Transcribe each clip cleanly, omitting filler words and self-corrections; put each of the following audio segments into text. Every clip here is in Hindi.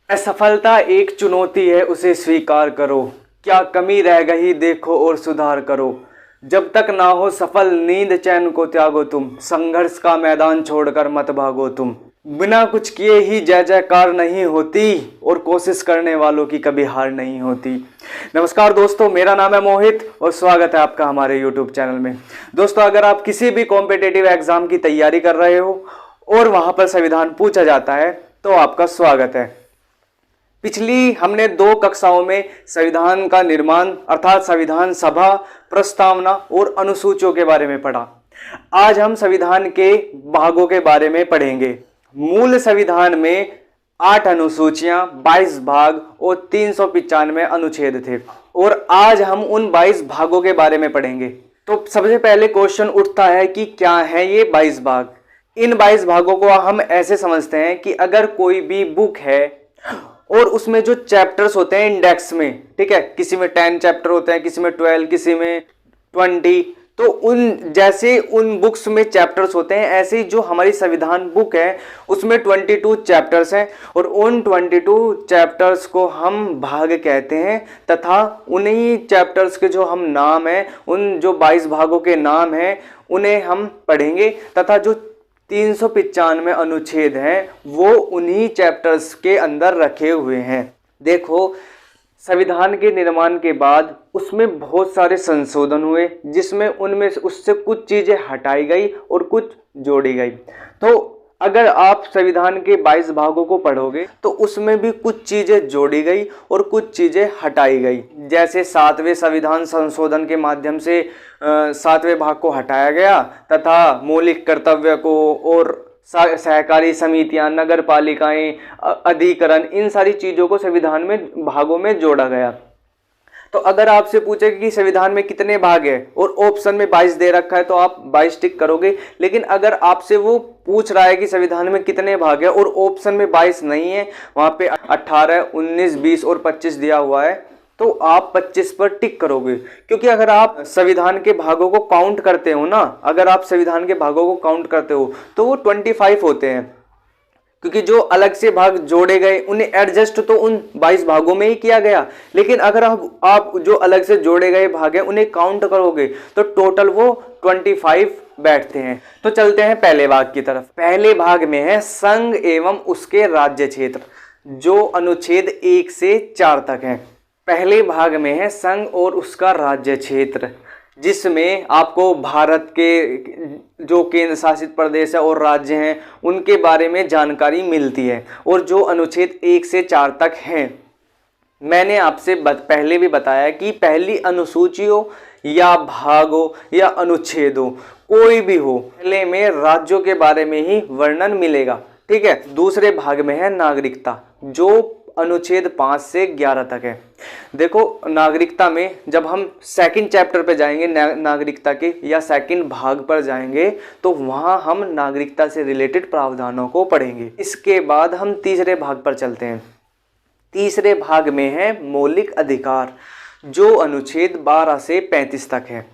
असफलता एक चुनौती है, उसे स्वीकार करो। क्या कमी रह गई देखो और सुधार करो। जब तक ना हो सफल नींद चैन को त्यागो तुम। संघर्ष का मैदान छोड़कर मत भागो तुम। बिना कुछ किए ही जय जयकार नहीं होती और कोशिश करने वालों की कभी हार नहीं होती। नमस्कार दोस्तों, मेरा नाम है मोहित और स्वागत है आपका हमारे YouTube चैनल में। दोस्तों, अगर आप किसी भी कॉम्पिटिटिव एग्जाम की तैयारी कर रहे हो और वहां पर संविधान पूछा जाता है तो आपका स्वागत है। पिछली हमने 2 कक्षाओं में संविधान का निर्माण अर्थात संविधान सभा, प्रस्तावना और अनुसूचियों के बारे में पढ़ा। आज हम संविधान के भागों के बारे में पढ़ेंगे। मूल संविधान में 8 अनुसूचियां, 22 भाग और 395 अनुच्छेद थे और आज हम उन 22 भागों के बारे में पढ़ेंगे। तो सबसे पहले क्वेश्चन उठता है कि क्या है ये 22 भाग। इन 22 भागों को हम ऐसे समझते हैं कि अगर कोई भी बुक है और उसमें जो चैप्टर्स होते हैं इंडेक्स में, ठीक है, किसी में 10 चैप्टर होते हैं, किसी में 12, किसी में 20, तो उन जैसे उन बुक्स में चैप्टर्स होते हैं ऐसे ही जो हमारी संविधान बुक है उसमें 22 चैप्टर्स हैं और उन 22 चैप्टर्स को हम भाग कहते हैं तथा उन्हीं चैप्टर्स के जो हम नाम हैं, उन जो 22 भागों के नाम हैं उन्हें हम पढ़ेंगे तथा जो 395 अनुच्छेद हैं वो उन्हीं चैप्टर्स के अंदर रखे हुए हैं। देखो, संविधान के निर्माण के बाद उसमें बहुत सारे संशोधन हुए जिसमें उनमें उससे कुछ चीज़ें हटाई गई और कुछ जोड़ी गई। तो अगर आप संविधान के 22 भागों को पढ़ोगे तो उसमें भी कुछ चीज़ें जोड़ी गई और कुछ चीज़ें हटाई गई। जैसे 7वें संविधान संशोधन के माध्यम से 7वें भाग को हटाया गया तथा मौलिक कर्तव्य को और सहकारी समितियां, नगर पालिकाएं, अधिकरण, इन सारी चीज़ों को संविधान में भागों में जोड़ा गया। तो अगर आपसे पूछे कि संविधान में कितने भाग है और ऑप्शन में 22 दे रखा है तो आप 22 टिक करोगे। लेकिन अगर आपसे वो पूछ रहा है कि संविधान में कितने भाग है और ऑप्शन में 22 नहीं है, वहां पे 18, 19, 20 और 25 दिया हुआ है, तो आप 25 पर टिक करोगे। क्योंकि अगर आप संविधान के भागों को काउंट करते हो ना, अगर आप संविधान के भागों को काउंट करते हो तो वो 25 होते हैं। क्योंकि जो अलग से भाग जोड़े गए उन्हें एडजस्ट तो उन 22 भागों में ही किया गया, लेकिन अगर आप जो अलग से जोड़े गए भाग हैं उन्हें काउंट करोगे तो टोटल वो 25 बैठते हैं। तो चलते हैं पहले भाग की तरफ। पहले भाग में है संघ एवं उसके राज्य क्षेत्र, जो अनुच्छेद 1 से 4 तक है। पहले भाग में है संघ और उसका राज्य क्षेत्र, जिसमें आपको भारत के जो केंद्र शासित प्रदेश है और राज्य हैं उनके बारे में जानकारी मिलती है और जो अनुच्छेद 1 से 4 तक हैं। मैंने आपसे पहले भी बताया कि पहली अनुसूची हो या भाग हो या अनुच्छेद हो, कोई भी हो, पहले में राज्यों के बारे में ही वर्णन मिलेगा, ठीक है। दूसरे भाग में है नागरिकता, जो अनुच्छेद 5 से 11 तक है। देखो, नागरिकता में जब हम सेकंड चैप्टर पे जाएंगे नागरिकता के या सेकंड भाग पर जाएंगे तो वहां हम नागरिकता से रिलेटेड प्रावधानों को पढ़ेंगे। इसके बाद हम तीसरे भाग पर चलते हैं। तीसरे भाग में है मौलिक अधिकार, जो अनुच्छेद 12 से 35 तक है,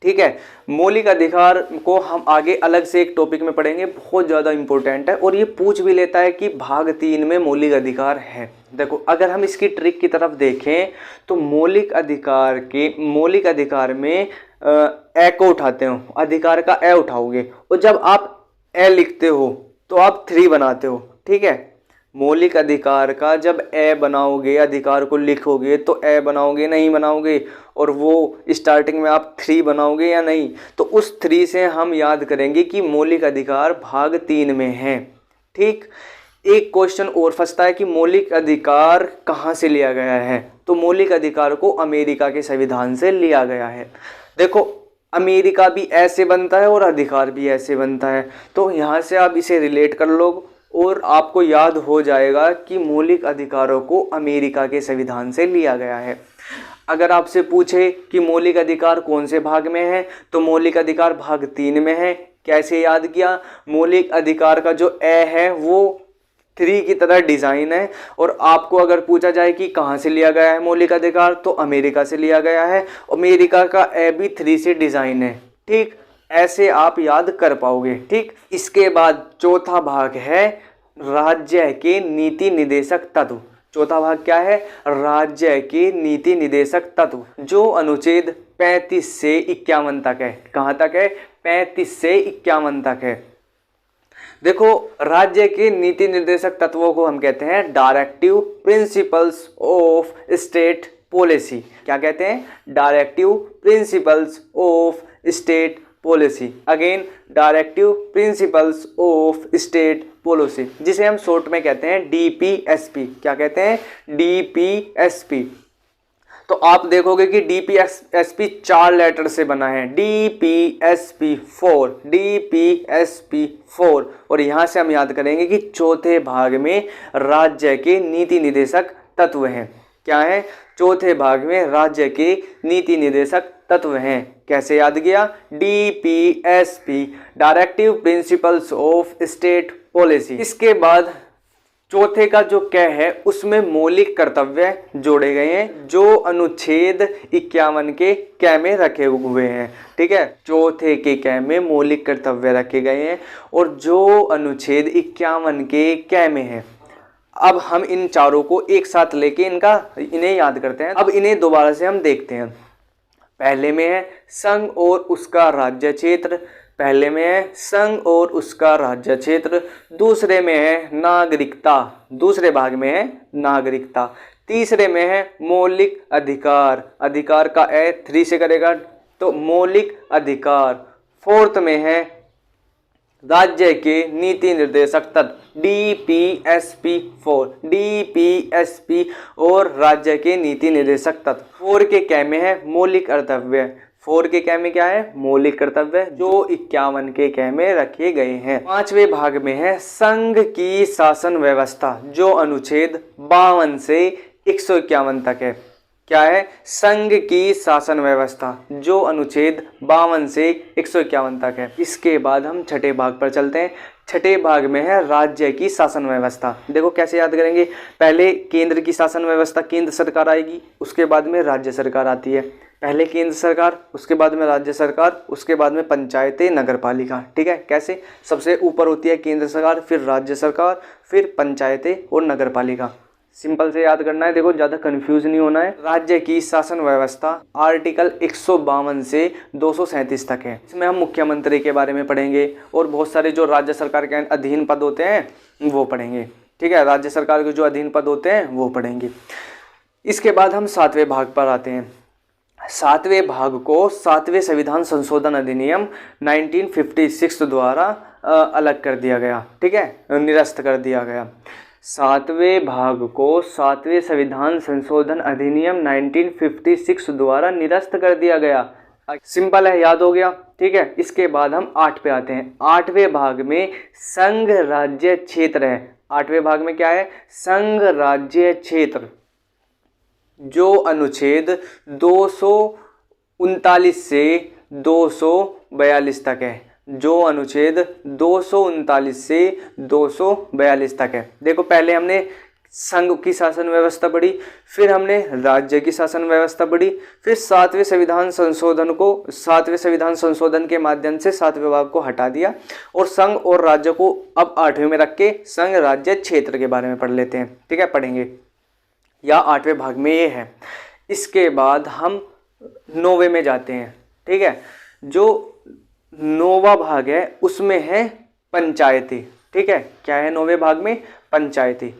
ठीक है। मौलिक अधिकार को हम आगे अलग से एक टॉपिक में पढ़ेंगे, बहुत ज़्यादा इंपॉर्टेंट है और ये पूछ भी लेता है कि भाग 3 में मौलिक अधिकार है। देखो, अगर हम इसकी ट्रिक की तरफ देखें तो मौलिक अधिकार में ए को उठाते हो, अधिकार का ए उठाओगे और जब आप ए लिखते हो तो आप 3 बनाते हो, ठीक है। मौलिक अधिकार का जब ए बनाओगे, अधिकार को लिखोगे तो ए बनाओगे, नहीं बनाओगे, और वो स्टार्टिंग में आप 3 बनाओगे या नहीं, तो उस 3 से हम याद करेंगे कि मौलिक अधिकार भाग 3 में है, ठीक। एक क्वेश्चन और फंसता है कि मौलिक अधिकार कहाँ से लिया गया है, तो मौलिक अधिकार को अमेरिका के संविधान से लिया गया है। देखो, अमेरिका भी ऐसे बनता है और अधिकार भी ऐसे बनता है, तो यहाँ से आप इसे रिलेट कर लो और आपको याद हो जाएगा कि मौलिक अधिकारों को अमेरिका के संविधान से लिया गया है। अगर आपसे पूछे कि मौलिक अधिकार कौन से भाग में है तो मौलिक अधिकार भाग 3 में है। कैसे याद किया? मौलिक अधिकार का जो ए है वो 3 की तरह डिज़ाइन है और आपको अगर पूछा जाए कि कहाँ से लिया गया है मौलिक अधिकार तो अमेरिका से लिया गया है। अमेरिका का ए भी 3 से डिज़ाइन है, ठीक। ऐसे आप याद कर पाओगे, ठीक। इसके बाद चौथा भाग है राज्य के नीति निदेशक तत्व। चौथा भाग क्या है? राज्य के नीति निदेशक तत्व, जो अनुच्छेद 35 से 51 तक है। कहाँ तक है? 35 से 51 तक है। देखो, राज्य के नीति निर्देशक तत्वों को हम कहते हैं directive principles of state policy. क्या कहते हैं? Directive principles of state policy. Again, directive principles of state policy, जिसे हम शॉर्ट में कहते हैं डीपीएसपी। क्या कहते हैं? डीपीएसपी। तो आप देखोगे कि डीपीएसपी 4 लेटर से बना है, डीपीएसपी 4, डीपीएसपी 4। और यहाँ से हम याद करेंगे कि चौथे भाग में राज्य के नीति निदेशक तत्व हैं। क्या है? चौथे भाग में राज्य के नीति निदेशक तत्व हैं। कैसे याद किया? DPSP, directive principles of state policy. इसके बाद चौथे का जो क है उसमें मौलिक कर्तव्य जोड़े गए हैं, जो अनुच्छेद 51 के क में रखे हुए हैं। ठीक है, चौथे के क में मौलिक कर्तव्य रखे गए हैं और जो अनुच्छेद 51 के क में है। अब हम इन चारों को एक साथ लेके इन्हें याद करते हैं। अब इन्हें दोबारा से हम देखते हैं। पहले में है संघ और उसका राज्य क्षेत्र, पहले में है संघ और उसका राज्य क्षेत्र। दूसरे में है नागरिकता, दूसरे भाग में है नागरिकता। तीसरे में है मौलिक अधिकार, अधिकार का ए 3 से करेगा तो मौलिक अधिकार। फोर्थ में है राज्य के नीति निर्देशक तत्व, डीपीएसपी 4, डीपीएसपी और राज्य के नीति निर्देशक तत्व। 4 के क में है मौलिक कर्तव्य, 4 के क में क्या है? मौलिक कर्तव्य, जो 51 के क में रखे गए हैं। 5वें भाग में है संघ की शासन व्यवस्था, जो अनुच्छेद 52 से 151 तक है। क्या है? संघ की शासन व्यवस्था, जो अनुच्छेद 52 से 151 तक है। इसके बाद हम छठे भाग पर चलते हैं। छठे भाग में है राज्य की शासन व्यवस्था। देखो कैसे याद करेंगे? पहले केंद्र की शासन व्यवस्था, केंद्र सरकार आएगी, उसके बाद में राज्य सरकार आती है। पहले केंद्र सरकार, उसके बाद में राज्य सरकार, उसके बाद में पंचायतें, नगर पालिका। ठीक है, कैसे? सबसे ऊपर होती है केंद्र सरकार, फिर राज्य सरकार, फिर पंचायतें और नगर पालिका। सिंपल से याद करना है, देखो ज़्यादा कंफ्यूज नहीं होना है। राज्य की शासन व्यवस्था आर्टिकल 152 से 237 तक है। इसमें हम मुख्यमंत्री के बारे में पढ़ेंगे और बहुत सारे जो राज्य सरकार के अधीन पद होते हैं वो पढ़ेंगे। ठीक है, राज्य सरकार के जो अधीन पद होते हैं वो पढ़ेंगे। इसके बाद हम 7वें भाग पर आते हैं। 7वें भाग को 7वें संविधान संशोधन अधिनियम 1956 द्वारा अलग कर दिया गया। ठीक है, निरस्त कर दिया गया। 7वें भाग को 7वें संविधान संशोधन अधिनियम 1956 द्वारा निरस्त कर दिया गया। सिंपल है, याद हो गया। ठीक है, इसके बाद हम 8 पे आते हैं। 8वें भाग में संघ राज्य क्षेत्र है। 8वें भाग में क्या है? संघ राज्य क्षेत्र, जो अनुच्छेद 239 से 242 तक है, जो अनुच्छेद 239 से 242 तक है। देखो, पहले हमने संघ की शासन व्यवस्था पढ़ी, फिर हमने राज्य की शासन व्यवस्था पढ़ी, फिर 7वें संविधान संशोधन के माध्यम से 7वें भाग को हटा दिया और संघ और राज्य को अब 8वें में रख के संघ राज्य क्षेत्र के बारे में पढ़ लेते हैं। ठीक है, पढ़ेंगे, या 8वें भाग में ये है। इसके बाद हम 9वें में जाते हैं। ठीक है, जो 9वां भाग है उसमें है पंचायतें। ठीक है, क्या है 9वें भाग में? पंचायतें।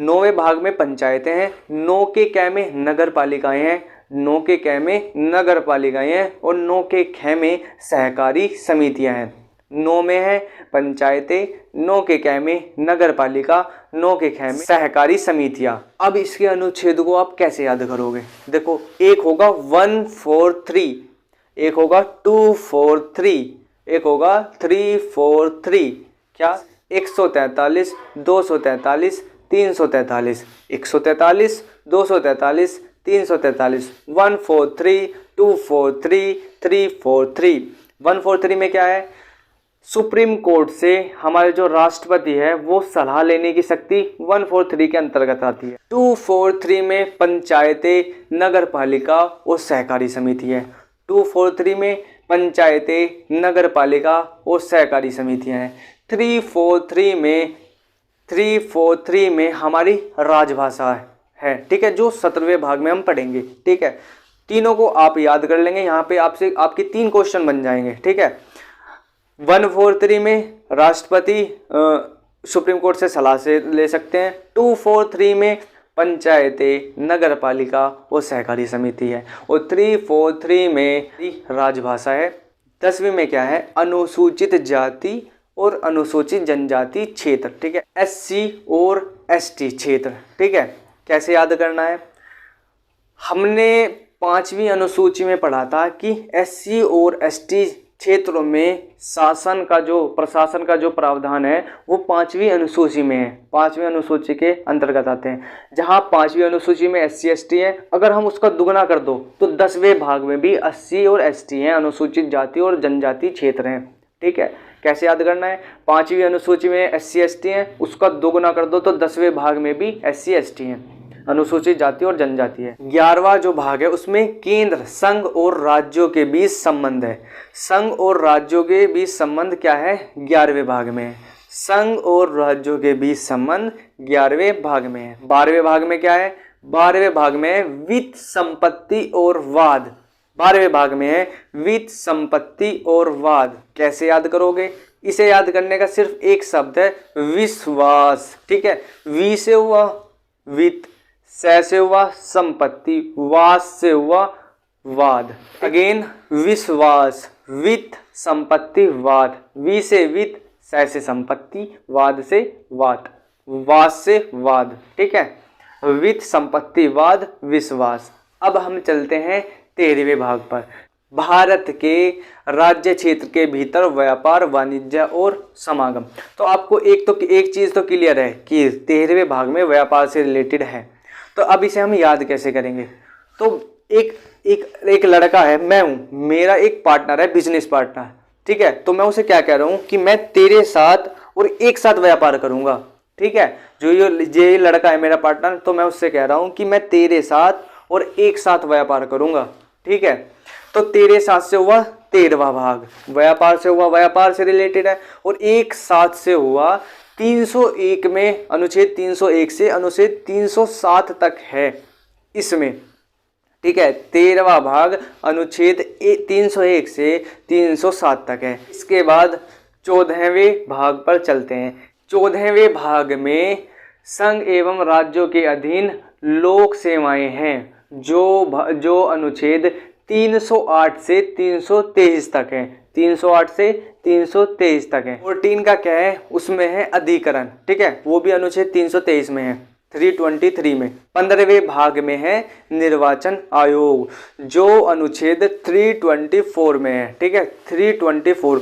9वें भाग में पंचायतें हैं। 9 के क में नगर पालिकाएं हैं, 9 के क में नगर पालिकाएं हैं और 9 के ख में सहकारी समितियां हैं। 9 में है पंचायतें, 9 के क में नगर पालिका, 9 के ख में सहकारी समितियां। अब इसके अनुच्छेद को आप कैसे याद करोगे? देखो, एक होगा 143, एक होगा 243, एक होगा 343। क्या? 143, 243, 343, 143, 243, 343, 143, 243, 343। 143 में क्या है? सुप्रीम कोर्ट से हमारे जो राष्ट्रपति है वो सलाह लेने की शक्ति 143 के अंतर्गत आती है। 243 में पंचायतें, नगर पालिका और सहकारी समिति है। 243 में पंचायतें, नगर पालिका और सहकारी समितियां हैं। 343 343 में हमारी राजभाषा है, ठीक है, जो 17वें भाग में हम पढ़ेंगे, ठीक है। तीनों को आप याद कर लेंगे, यहाँ पे आपसे आपके 3 क्वेश्चन बन जाएंगे, ठीक है। 143 में राष्ट्रपति सुप्रीम कोर्ट से सलाह से ले सकते हैं। 243 में पंचायतें, नगर पालिका और सहकारी समिति है। और 343 में राजभाषा है। 10वीं में क्या है, अनुसूचित जाति और अनुसूचित जनजाति क्षेत्र, ठीक है, SC और ST क्षेत्र, ठीक है। कैसे याद करना है, हमने 5वीं अनुसूची में पढ़ा था कि SC और ST क्षेत्रों में प्रशासन का जो प्रावधान है वो 5वीं अनुसूची में है, 5वीं अनुसूची के अंतर्गत आते हैं। जहां 5वीं अनुसूची में SC ST है, अगर हम उसका दुगना कर दो तो 10वें भाग में भी SC और ST हैं, अनुसूचित जाति और जनजाति क्षेत्र हैं, ठीक है। कैसे याद करना है, 5वीं अनुसूची में SC ST है, उसका दुगना कर दो तो 10वें भाग में भी SC ST हैं, अनुसूचित जाति और जनजाति है। 11वां जो भाग है उसमें केंद्र, संघ और राज्यों के बीच संबंध है। संघ और राज्यों के बीच संबंध क्या है, 11वें भाग में है। संघ और राज्यों के बीच संबंध 11वें भाग में है। 12वें भाग में क्या है, 12वें भाग में है वित्त, संपत्ति और वाद। 12वें भाग में है वित्त, संपत्ति और वाद। कैसे याद करोगे, इसे याद करने का सिर्फ एक शब्द है, विश्वास, ठीक है। वी से हुआ वित्त, से हुआ संपत्ति, वास से हुआ वाद। अगेन विश्वास, वित्त, संपत्ति, वाद। वी से वित्त, से संपत्ति, वाद से वाद, वास से वाद, ठीक है। वित्त, संपत्ति, वाद, विश्वास। अब हम चलते हैं 13वें भाग पर। भारत के राज्य क्षेत्र के भीतर व्यापार, वाणिज्य और समागम। तो आपको एक चीज तो क्लियर है कि 13वें भाग में व्यापार से रिलेटेड है। तो अब इसे हम याद कैसे करेंगे, तो एक लड़का है, मैं हूं, मेरा एक पार्टनर है, बिजनेस पार्टनर, ठीक है। तो मैं उसे क्या कह रहा हूं कि मैं तेरे साथ और एक साथ व्यापार करूंगा, ठीक है। जो ये लड़का है मेरा पार्टनर, तो मैं उससे कह रहा हूं कि मैं तेरे साथ और एक साथ व्यापार करूंगा, ठीक है। तो तेरे साथ से हुआ 13वां भाग, व्यापार से हुआ, व्यापार से रिलेटेड है। और एक साथ से हुआ 301 में, अनुच्छेद 301 से अनुच्छेद 307 तक है इसमें, ठीक है। 13वां भाग अनुच्छेद 301 से 307 तक है। इसके बाद 14वें भाग पर चलते हैं। 14वें भाग में संघ एवं राज्यों के अधीन लोक सेवाएं हैं, जो अनुच्छेद 308 से 323 तक है, 308 से 323 तक है। 14 का क्या है, उसमें है अधिकरण, ठीक है, वो भी अनुच्छेद 323 में है, 323 में। 15वें भाग में है निर्वाचन आयोग, जो अनुच्छेद 324 में है, ठीक है, 324।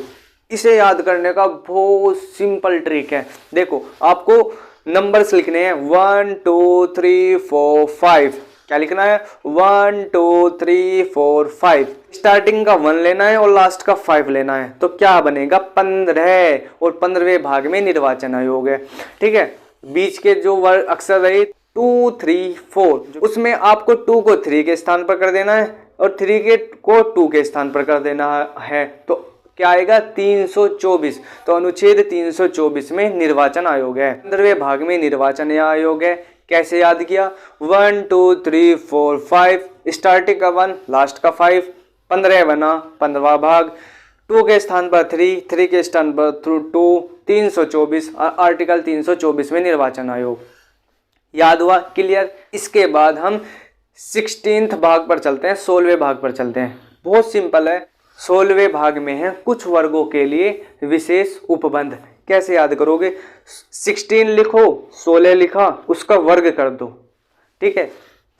इसे याद करने का बहुत सिंपल ट्रिक है, देखो आपको नंबर्स लिखने हैं 1 2 3 4 5। क्या लिखना है, 1 2 3 4 5। स्टार्टिंग का 1 लेना है और लास्ट का 5 लेना है, तो क्या बनेगा 15। और 15वें भाग में निर्वाचन आयोग है, ठीक है। बीच के जो वर्ड अक्षर रहे 2 3 4, उसमें आपको 2 को 3 के स्थान पर कर देना है और 3 को 2 के स्थान पर कर देना है। तो क्या आएगा 324। तो अनुच्छेद 324 में निर्वाचन आयोग है। 15वें भाग में निर्वाचन आयोग है। कैसे याद किया, 1 2 3 4 5, स्टार्टिंग का 1, लास्ट का 5, 15 बना 15वां भाग। 2 के स्थान पर 3, 3 के स्थान पर 2, 324, आर्टिकल 324 में निर्वाचन आयोग। याद हुआ, क्लियर। इसके बाद हम 16वें भाग पर चलते हैं, 16वें भाग पर चलते हैं। बहुत सिंपल है, 16वें भाग में है कुछ वर्गों के लिए विशेष उपबंध। कैसे याद करोगे, 16 लिखो, 16 लिखा, उसका वर्ग कर दो, ठीक है।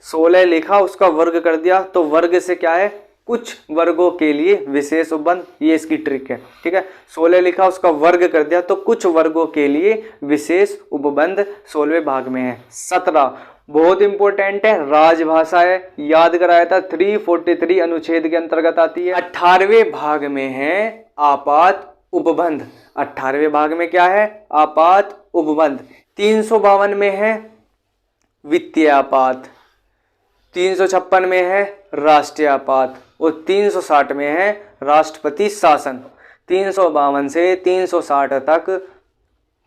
16 लिखा, उसका वर्ग कर दिया, तो वर्ग से क्या है, कुछ वर्गों के लिए विशेष उपबंध, ये इसकी ट्रिक है, ठीक है। 16 लिखा, उसका वर्ग कर दिया, तो कुछ वर्गों के लिए विशेष उपबंध 16वें भाग में है। 17 बहुत इंपॉर्टेंट है, राजभाषा है, याद कराया था, 343 अनुच्छेद के अंतर्गत आती है। 18वें भाग में है आपात उपबंध। 18वें भाग में क्या है, आपात उपबंध। 352 में है वित्तीय आपात, 356 में है राष्ट्रीय आपात और 360 में है राष्ट्रपति शासन। 352 से 360 तक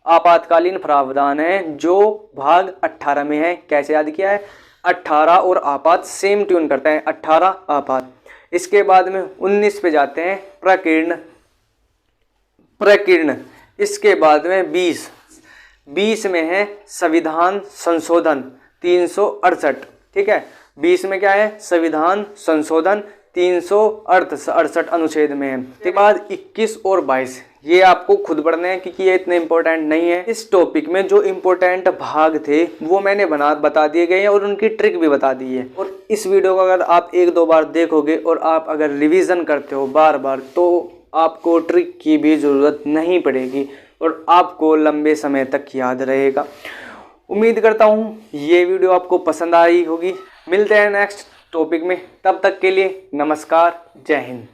आपातकालीन प्रावधान है जो भाग 18 में है। कैसे याद किया है? 18 और आपात सेम ट्यून करते हैं, 18 आपात। इसके बाद में 19 पे जाते हैं, प्रकीर्ण। प्रकीर्ण इसके बाद में 20 में है संविधान संशोधन 368। ठीक है, 20 में क्या है? संविधान संशोधन 368 अनुच्छेद में है। इसके बाद 21 और 22 ये आपको खुद पढ़ने हैं क्योंकि ये इतने इंपॉर्टेंट नहीं है। इस टॉपिक में जो इंपॉर्टेंट भाग थे वो मैंने बता दिए गए हैं और उनकी ट्रिक भी बता दी है। और इस वीडियो को अगर आप 1-2 बार देखोगे और आप अगर रिवीजन करते हो बार बार तो आपको ट्रिक की भी ज़रूरत नहीं पड़ेगी और आपको लंबे समय तक याद रहेगा। उम्मीद करता हूँ ये वीडियो आपको पसंद आई होगी। मिलते हैं नेक्स्ट टॉपिक में, तब तक के लिए नमस्कार, जय हिंद।